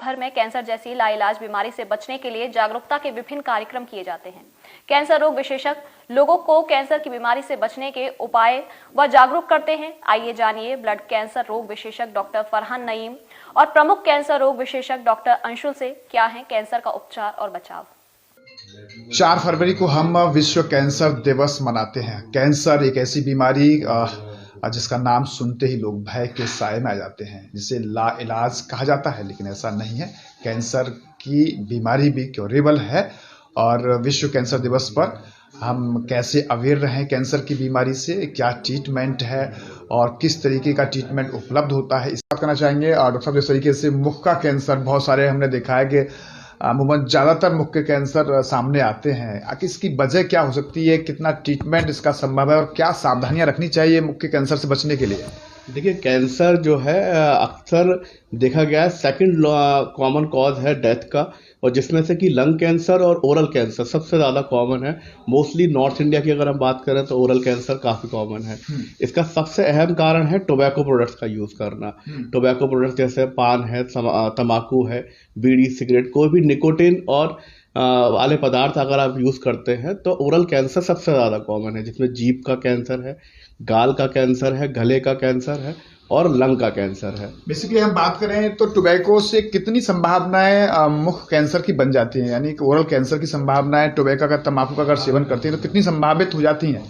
भर में कैंसर जैसी लाइलाज बीमारी से बचने के लिए जागरूकता के विभिन्न कार्यक्रम किए जाते हैं। कैंसर रोग विशेषज्ञ लोगों को कैंसर की बीमारी से बचने के उपाय व जागरूक करते हैं। आइए जानिए ब्लड कैंसर रोग विशेषज्ञ डॉक्टर फरहान नईम और प्रमुख कैंसर रोग विशेषज्ञ डॉक्टर अंशुल से क्या है कैंसर का उपचार और बचाव। 4 फरवरी को हम विश्व कैंसर दिवस मनाते हैं। कैंसर एक ऐसी बीमारी जिसका नाम सुनते ही लोग भय के साए में आ जाते हैं, जिसे लाइलाज कहा जाता है, लेकिन ऐसा नहीं है। कैंसर की बीमारी भी क्योरेबल है और विश्व कैंसर दिवस पर हम कैसे अवेयर रहें कैंसर की बीमारी से, क्या ट्रीटमेंट है और किस तरीके का ट्रीटमेंट उपलब्ध होता है, इस बात करना चाहेंगे। और डॉक्टर साहब, जिस तरीके से मुख का कैंसर बहुत सारे हमने देखा है कि अमूमन ज़्यादातर मुख के कैंसर सामने आते हैं, आखिर इसकी वजह क्या हो सकती है, कितना ट्रीटमेंट इसका संभव है और क्या सावधानियां रखनी चाहिए मुख के कैंसर से बचने के लिए? देखिए, कैंसर जो है अक्सर देखा गया है सेकंड कॉमन कॉज है डेथ का, और जिसमें से कि लंग कैंसर और ओरल कैंसर सबसे ज़्यादा कॉमन है। मोस्टली नॉर्थ इंडिया की अगर हम बात करें तो ओरल कैंसर काफ़ी कॉमन है। इसका सबसे अहम कारण है टोबैको प्रोडक्ट्स का यूज़ करना। टोबैको प्रोडक्ट्स जैसे पान है, तम्बाकू है, बीड़ी, सिगरेट, कोई भी निकोटिन और वाले पदार्थ अगर आप यूज़ करते हैं तो ओरल कैंसर सबसे ज़्यादा कॉमन है, जिसमें जीभ का कैंसर है, गाल का कैंसर है, गले का कैंसर है और लंग का कैंसर है। बेसिकली हम बात करें तो टोबैको से कितनी संभावनाएं मुख कैंसर की बन जाती हैं, यानी कि ओरल कैंसर की संभावनाएं टोबैको का, तंबाकू का अगर सेवन करते हैं तो कितनी संभावित हो जाती हैं?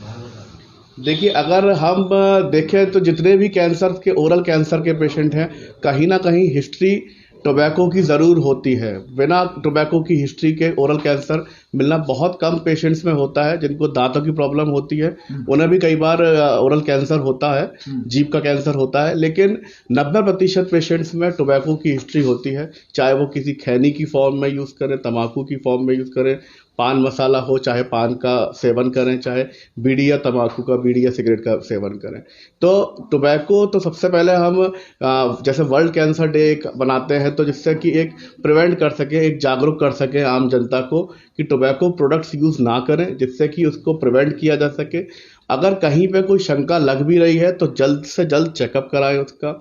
देखिए, अगर हम देखें तो जितने भी कैंसर के ओरल कैंसर के पेशेंट हैं, कहीं ना कहीं हिस्ट्री टोबैको की ज़रूर होती है। बिना टोबैको की हिस्ट्री के ओरल कैंसर मिलना बहुत कम पेशेंट्स में होता है। जिनको दांतों की प्रॉब्लम होती है उन्हें भी कई बार ओरल कैंसर होता है, जीभ का कैंसर होता है, लेकिन 90% पेशेंट्स में टोबैको की हिस्ट्री होती है। चाहे वो किसी खैनी की फॉर्म में यूज़ करें, तम्बाकू की फॉर्म में यूज़ करें, पान मसाला हो, चाहे पान का सेवन करें, चाहे बीड़ी या तम्बाकू का, बीड़ी या सिगरेट का सेवन करें। तो टोबैको तो सबसे पहले हम जैसे वर्ल्ड कैंसर डे बनाते हैं तो जिससे कि एक प्रिवेंट कर सके, एक जागरूक कर सके आम जनता को कि टोबैको प्रोडक्ट्स यूज़ ना करें, जिससे कि उसको प्रिवेंट किया जा सके। अगर कहीं पे कोई शंका लग भी रही है तो जल्द से जल्द चेकअप कराएं। उसका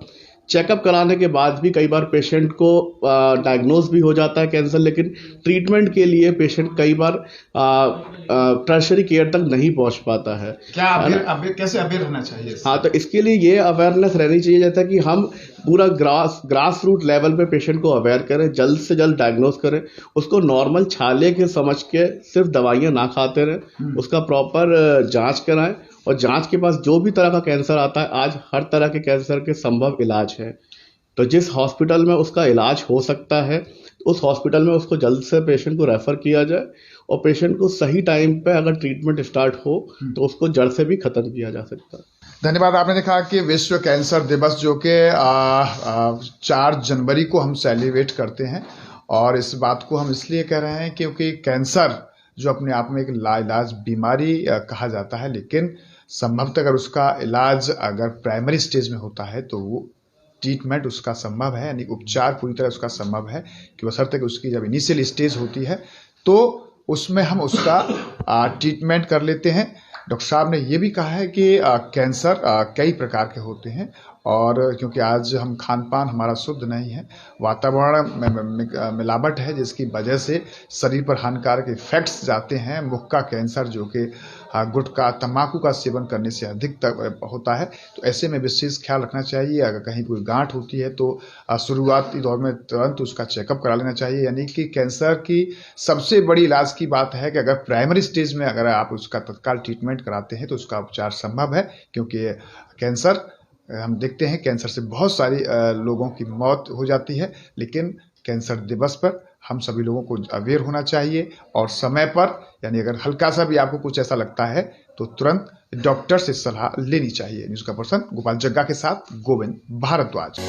चेकअप कराने के बाद भी कई बार पेशेंट को डायग्नोज भी हो जाता है कैंसर, लेकिन ट्रीटमेंट के लिए पेशेंट कई बार टर्शरी केयर तक नहीं पहुंच पाता है। कैसे अवेयर रहना चाहिए? हाँ, तो इसके लिए ये अवेयरनेस रहनी चाहिए जैसा कि हम पूरा ग्रास रूट लेवल पे पेशेंट को अवेयर करें, जल्द से जल्द डायग्नोज करें, उसको नॉर्मल छाले के समझ के सिर्फ दवाइयाँ ना खाते रहें, उसका प्रॉपर जाँच कराएं। और जांच के पास जो भी तरह का कैंसर आता है, आज हर तरह के कैंसर के संभव इलाज है। तो जिस हॉस्पिटल में उसका इलाज हो सकता है उस हॉस्पिटल में उसको जल्द से पेशेंट को रेफर किया जाए, और पेशेंट को सही टाइम पे अगर ट्रीटमेंट स्टार्ट हो तो उसको जड़ से भी खत्म किया जा सकता है। धन्यवाद। आपने देखा कि विश्व कैंसर दिवस जो कि 4 जनवरी को हम सेलिब्रेट करते हैं, और इस बात को हम इसलिए कह रहे हैं क्योंकि कैंसर जो अपने आप में एक लाइलाज बीमारी कहा जाता है, लेकिन संभवतः अगर उसका इलाज अगर प्राइमरी स्टेज में होता है तो वो ट्रीटमेंट उसका संभव है, यानी उपचार पूरी तरह उसका संभव है कि बशर्ते कि उसकी जब इनिशियल स्टेज होती है तो उसमें हम उसका ट्रीटमेंट कर लेते हैं। डॉक्टर साहब ने ये भी कहा है कि कैंसर कई प्रकार के होते हैं, और क्योंकि आज हम खान पान हमारा शुद्ध नहीं है, वातावरण में मिलावट है, जिसकी वजह से शरीर पर हानिकारक इफेक्ट्स जाते हैं। मुख का कैंसर जो कि गुटखा, तम्बाकू का सेवन करने से अधिक तक होता है, तो ऐसे में विशेष ख्याल रखना चाहिए। अगर कहीं कोई गांठ होती है तो शुरुआती दौर में तुरंत उसका चेकअप करा लेना चाहिए। यानी कि कैंसर की सबसे बड़ी इलाज की बात है कि अगर प्राइमरी स्टेज में अगर आप उसका तत्काल ट्रीटमेंट कराते हैं तो उसका उपचार संभव है, क्योंकि कैंसर हम देखते हैं कैंसर से बहुत सारी लोगों की मौत हो जाती है। लेकिन कैंसर दिवस पर हम सभी लोगों को अवेयर होना चाहिए, और समय पर, यानी अगर हल्का सा भी आपको कुछ ऐसा लगता है तो तुरंत डॉक्टर से सलाह लेनी चाहिए। न्यूज़ का पर्सन गोपाल जग्गा के साथ गोविंद भारद्वाज।